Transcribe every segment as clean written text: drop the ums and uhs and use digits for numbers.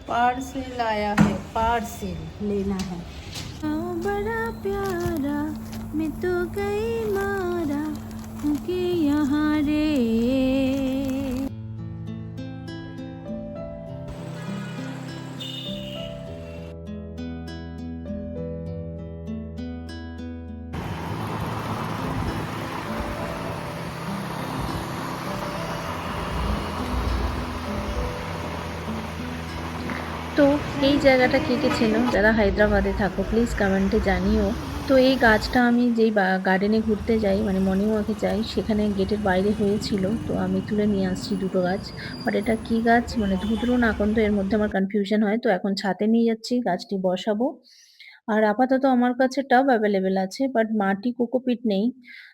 Parcel आया है, parcel लेना है। बड़ा प्यारा मैं तो गई मारा क्योंकि यहाँ रे। তো এই জায়গাটা কে কে চেনো যারা হায়দ্রাবাদে থাকো প্লিজ কমেন্টে জানিও। তো এই গাছটা আমি যেই গার্ডেনে ঘুরতে যাই মানে মর্নিং ওয়াকে যাই সেখানে গেটের বাইরে হয়েছিল, তো আমি তুলে নিয়ে আসছি দুটো গাছ। বাট এটা কি গাছ মানে ধুতরো না আকন্দ, এর মধ্যে আমার কনফিউশন হয়, তো এখন ছাদে নিয়ে যাচ্ছি গাছটি বসাবো। আর আপাতত আমার কাছে টব অ্যাভেলেবেল আছে বাট মাটি কোকোপিট নেই,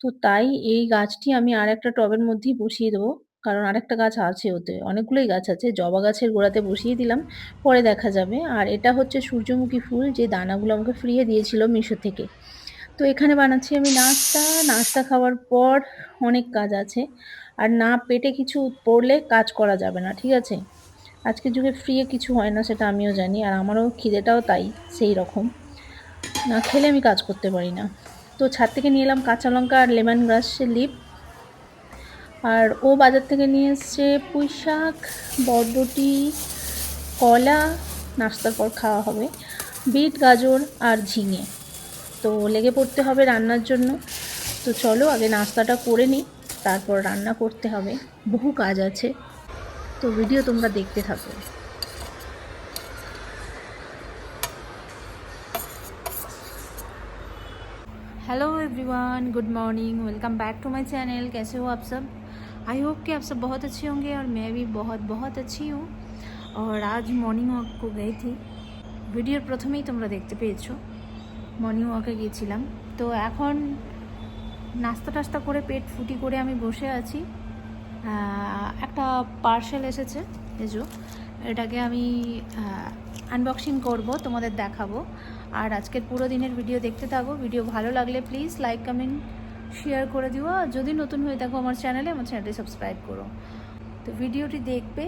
তো তাই এই গাছটি আমি আর একটা টবের মধ্যেই বসিয়ে দেবো। কারণ আরেকটা গাছ আছে, ওতে অনেকগুলোই গাছ আছে, জবা গাছের গোড়াতে বসিয়ে দিলাম, পরে দেখা যাবে। আর এটা হচ্ছে সূর্যমুখী ফুল, যে দানাগুলো আমাকে ফ্রিয়ে দিয়েছিল মিশো থেকে। তো এখানে বানাচ্ছি আমি নাস্তা। নাস্তা খাওয়ার পর অনেক কাজ আছে, আর না পেটে কিছু পড়লে কাজ করা যাবে না, ঠিক আছে? আজকের যুগে ফ্রি কিছু হয় না, সেটা আমিও জানি, আর আমারও খিদেটাও তাই সেই রকম। না খেলে আমি কাজ করতে পারি না। তো ছাদ থেকে নিয়ে এলাম কাঁচা লঙ্কা আর লেমন গ্রাসের লিফ, আর ও বাজার থেকে নিয়ে এসছে পুঁই শাক, বরবটি, কলা, নাস্তার পর খাওয়া হবে, বিট, গাজর আর ঝিঙে। তো লেগে পড়তে হবে রান্নার জন্য। তো চলো আগে নাস্তাটা করে নিই, তারপর রান্না করতে হবে, বহু কাজ আছে। তো ভিডিও তোমরা দেখতে থাকো। Hello everyone, good morning, welcome back to my channel. कैसे हो आप सब? आई होप कि आप सब बहुत अच्छे होंगे और मैं भी बहुत बहुत अच्छी हूँ। और आज मॉर्निंग वॉक को गई थी, ভিডিওর প্রথমেই তোমরা দেখতে পেয়েছো মর্নিং ওয়াকে গিয়েছিলাম। তো এখন নাস্তা টাস্তা করে পেট ফুটি করে আমি বসে আছি। একটা পার্সেল এসেছে, এজো এটাকে আমি আনবক্সিং করব, তোমাদের দেখাবো। আর আজকের পুরো দিনের ভিডিও দেখতে থাকো। ভিডিও ভালো লাগলে প্লিজ লাইক কমেন্ট শেয়ার করে দিও, আর যদি নতুন হয়ে থাকো আমার চ্যানেলটি সাবস্ক্রাইব করো। তো ভিডিওটি দেখবে,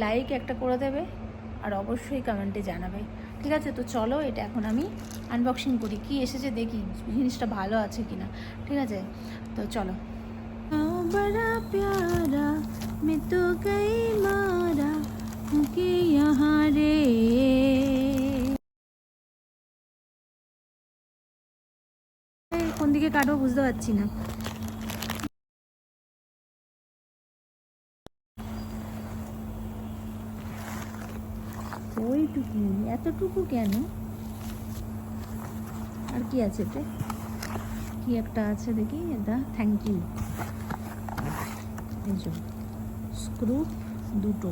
লাইক একটা করে দেবে, আর অবশ্যই কমেন্টে জানাবে, ঠিক আছে? তো চলো এটা এখন আমি আনবক্সিং করি, কি এসেছে দেখি জিনিসটা ভালো আছে কিনা, ঠিক আছে? তো চলো। बड़ा प्यारा मैं तो गई मारा क्योंकि यहाँ रे। কোন দিকে কাটবো বুঝতে পারছি না। ওইটুকু, এতটুকু কেন? আর কি আছে এতে? কি একটা আছে দেখি, এটা থ্যাংক ইউ। এই যে স্ক্রু, দুটো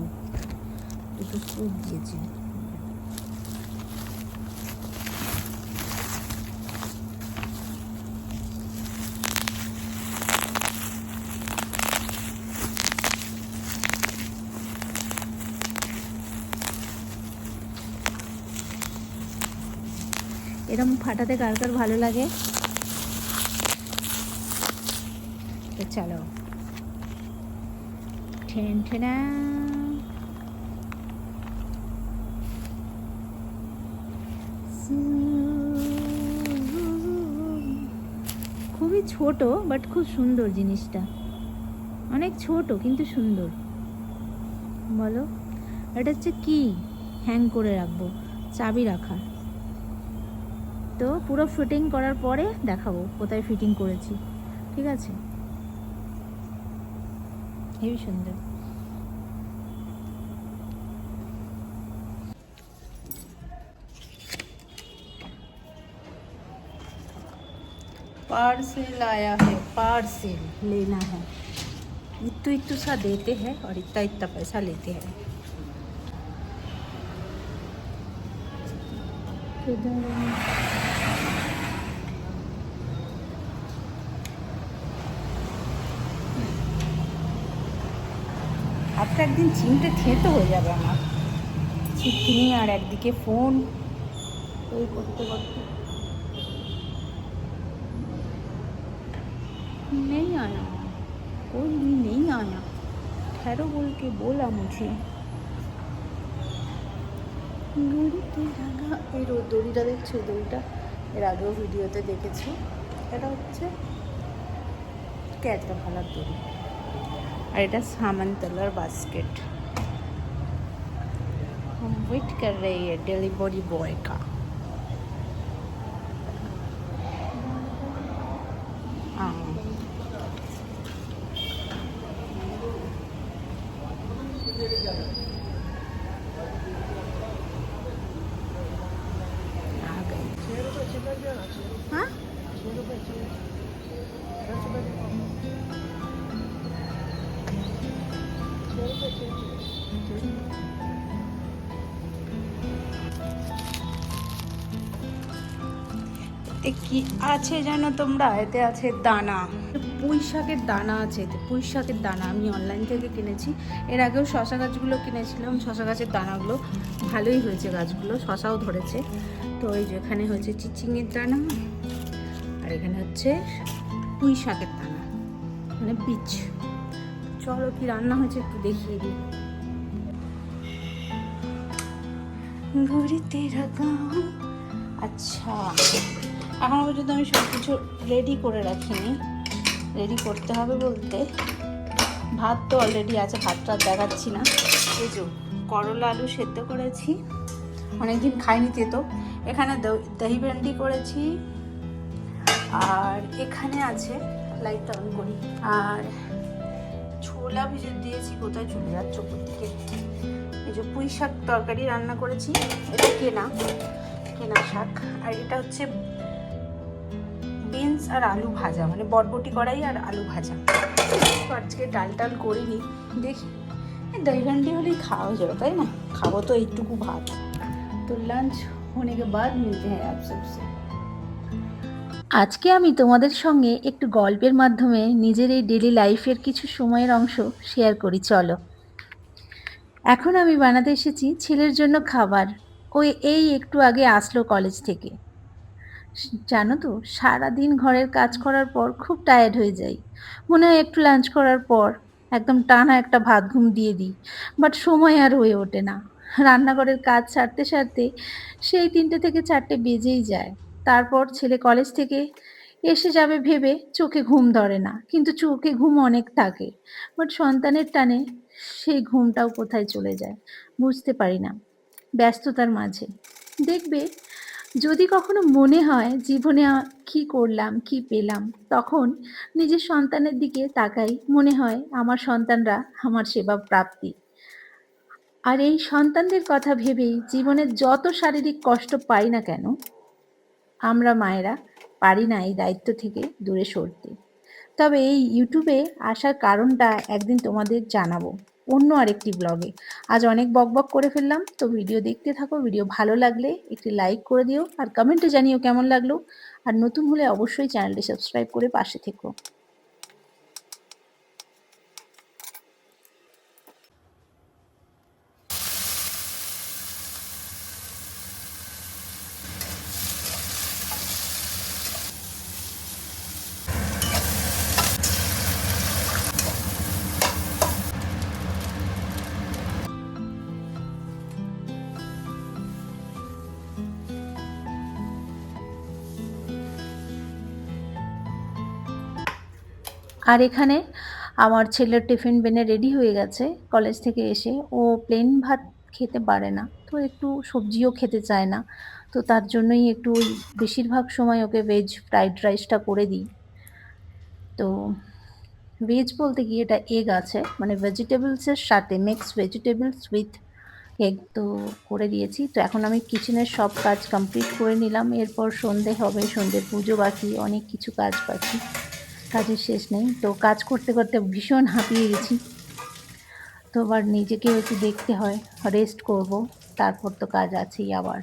দুটো স্ক্রু দিয়েছে। এরকম ফাটাতে কার কার ভালো লাগে? তো চলো ঠেন ঠেনা। খুবই ছোট বাট খুব সুন্দর জিনিসটা, অনেক ছোট কিন্তু সুন্দর। বলো, এটা হচ্ছে কি? হ্যাং করে রাখবো, চাবি রাখার। তো পুরো ফিটিং করার পরে দেখাবো কোথায় ফিটিং করেছি, ঠিক আছে? হেবি সুন্দর। पार्सल आया है, पार्सल लेना है। इतू इतू सा देते हैं और इतना इतना पैसा लेते हैं। আজকে একদিন চিমটে খেতে হয়ে যাবে আমার, চিকেনি আর একদিকে ফোন, এই করতে করতে। नहीं आया, कोई भी नहीं आया, ठहरो बोल के बोला मुझे। ঘুরিতে রাঙা এই দড়িটা দেখছো, এই দড়িটা এর আগেও ভিডিওতে দেখেছো। এটা হচ্ছে ক্যাচরা ভালার দড়ি, আর এটা सामान तलर बास्केट। हम वेट कर रहे हैं डिलीवरी बॉय का। आ गए। हाँ এতে কি আছে জানো তোমরা? এতে আছে দানা, পুঁই শাকের দানা আছে এতে। পুঁই শাকের দানা আমি অনলাইন থেকে কিনেছি। এর আগেও শশা গাছগুলো কিনেছিলাম, শশা গাছের দানাগুলো ভালোই হয়েছে, গাছগুলো শশাও ধরেছে। তো এই যে এখানে হচ্ছে চিচিংয়ের দানা, আর এখানে হচ্ছে পুঁই শাকের দানা, মানে বীজ। চলো কি রান্না হয়েছে একটু দেখিয়ে দিই। ঘুরিতে রাগাও। আচ্ছা, এখনো পর্যন্ত আমি সব কিছু রেডি করে রাখিনি। রেডি করতে হবে বলতে, ভাত তো অলরেডি আছে, ভাতটা দেখাচ্ছি না। এই যে করলা আলু সেদ্ধ করেছি, অনেকদিন খাইনি তো। এখানে দহি ভেন্ডি করেছি, আর এখানে আছে, লাইটটা অন করি, আর ছোলা ভিজে দিয়েছি। কোথায় চলে যাচ্ছ প্রত্যেকে? এই যে পুঁই শাক তরকারি রান্না করেছি, এটা কেনা শাক। আর এটা হচ্ছে বিনস আর আলু ভাজা, মানে বটবটি কড়াই আর আলু ভাজা। তো আজকে ডাল করিনি, দেখি দही भंडी হলেই খাওয়া হয়ে যাবে, তাই না? খাবো তো এইটুকু ভাত। তো লাঞ্চ होने के बाद मिलते हैं आप सबसे। আজকে আমি তোমাদের সঙ্গে একটু গল্পের মাধ্যমে নিজের এই ডেলি লাইফের কিছু সময়ের অংশ শেয়ার করি, চলো। এখন আমি বানাতে এসেছি ছেলের জন্য খাবার। ওই এই একটু আগে আসলো কলেজ থেকে। জানো তো, সারাদিন ঘরের কাজ করার পর খুব টায়ার্ড হয়ে যাই। মনে হয় একটু লাঞ্চ করার পর একদম টানা একটা ভাত ঘুম দিয়ে দিই, বাট সময় আর হয়ে ওঠে না। রান্নাঘরের কাজ সারতে সারতে সেই 3টে থেকে 4টে বেজেই যায়। তারপর ছেলে কলেজ থেকে এসে যাবে ভেবে চোখে ঘুম ধরে না, কিন্তু চোখে ঘুম অনেক থাকে। বাট সন্তানের টানে সেই ঘুমটাও কোথায় চলে যায় বুঝতে পারি না, ব্যস্ততার মাঝে। দেখবে, যদি কখনো মনে হয় জীবনে কি করলাম, কি পেলাম, তখন নিজের সন্তানের দিকে তাকাই, মনে হয় আমার সন্তানরা আমার সেবা প্রাপ্তি। আর এই সন্তানদের কথা ভেবেই জীবনের যত শারীরিক কষ্ট পাই না কেন, আমরা মায়েরা পারি না এই দায়িত্ব থেকে দূরে সরতে। তবে এই ইউটিউবে আসার কারণটা একদিন তোমাদের জানাবো অন্য আরেকটি ব্লগে। আজ অনেক বকবক করে ফেললাম, তো ভিডিও দেখতে থাকো। ভিডিও ভালো লাগলে একটি লাইক করে দিও, আর কমেন্টে জানিও কেমন লাগলো। আর নতুন হলে অবশ্যই চ্যানেলটি সাবস্ক্রাইব করে পাশে থেকো। আর এখানে আমার ছেলের টিফিন বেনে রেডি হয়ে গেছে। কলেজ থেকে এসে ও প্লেন ভাত খেতে পারে না, তো একটু সবজিও খেতে চায় না। তো তার জন্যই একটু ওই বেশিরভাগ সময় ওকে ভেজ ফ্রাইড রাইসটা করে দিই। তো ভেজ বলতে কি, এটা এগ আছে, মানে ভেজিটেবলসের সাথে মিক্স ভেজিটেবলস উইথ এগ, তো করে দিয়েছি। তো এখন আমি কিচেনের সব কাজ কমপ্লিট করে নিলাম। এরপর সন্ধে হবে, সন্ধ্যের পুজো বাকি, অনেক কিছু কাজ বাকি, কাজের শেষ নেই। তো কাজ করতে করতে ভীষণ হাঁপিয়ে গেছি। তো আবার নিজেকেও একটু দেখতে হয়, রেস্ট করব, তারপর তো কাজ আছেই আবার।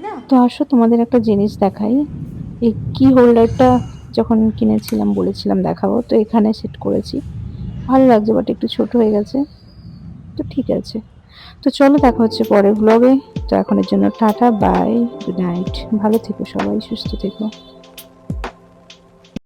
না? তো আসো তোমাদের একটা জিনিস দেখাই। এই কি হোল্ডারটা যখন কিনেছিলাম বলেছিলাম দেখাবো, তো এখানে সেট করেছি। ভালো লাগছে, বাট একটু ছোট হয়ে গেছে, তো ঠিক আছে। তো চলো দেখা হচ্ছে পরের ব্লগে। তো এখনের জন্য টাটা, বাই, গুড নাইট। ভালো থেকো সবাই, সুস্থ থেকো।